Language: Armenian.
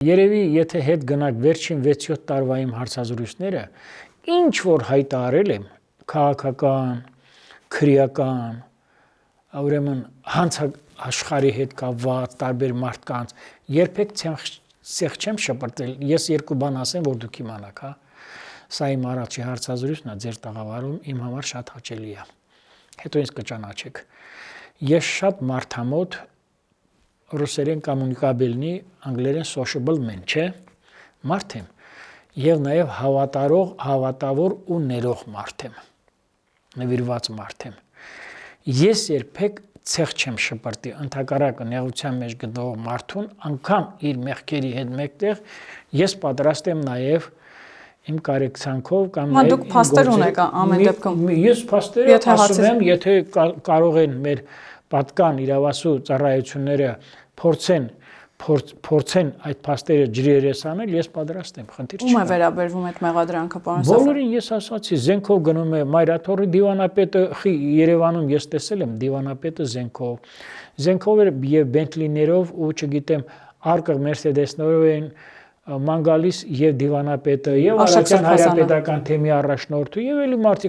Երևի եթե հետ գնանք վերջին 6-7 տարվա իմ հարցազրույցները, ինչ որ հայտարարել եմ քաղաքական, քրեական, ուրեմն հանցաշխարհի հետ կապված տարբեր մարդկանց, երբեք ցեղ չեմ շպրտել, ես երկու բան ասեմ, որ դուք իմանաք, հա։ Սա իմ առաջի հարցազրույցն է ձեր տաղավարում, իմ համար շատ հաճելի է։ Հետո ինձ կճանաչեք։ Ես շատ մարդամոտ ռուսերեն կոմունիկաբելնի, անգլերեն sociable man, չէ՞, մարդ եմ, եւ նաեւ հավատավոր ու ներող մարդ եմ, նվիրված մարդ եմ։ Ես երբեք ցեղ չեմ շպրտի, ընդհակառակը նեղության մեջ գտնող մարդուն, անգամ իր մեղքերի հետ մեկտեղ, ես պատրաստ եմ նաեւ իմ կարեկցանքով կամ դուք փաստեր ունեք ամեն դեպքում։ Ես փաստերը ասում եմ, եթե կարող են մեր պատկան իրավասու ծառայությունները փորձեն այդ փաստերը ջրերես անել, ես պատրաստ եմ, խնդիր չկա։ Ում է վերաբերվում այդ մեղադրանքը, պարոն Սաֆարյան։ Բոլորին ես ասացի, զենքով գնում է Մայրաթորի դիվանապետը, Երևանում ես տեսել եմ դիվանապետը զենքով եւ Բենտլիներով ու չգիտեմ, արկղ Մերսեդեսներով են ման գալիս եւ դիվանապետը եւ Արաքյան հայրապետական թեմի առաջնորդը եւ էլի մարդիկ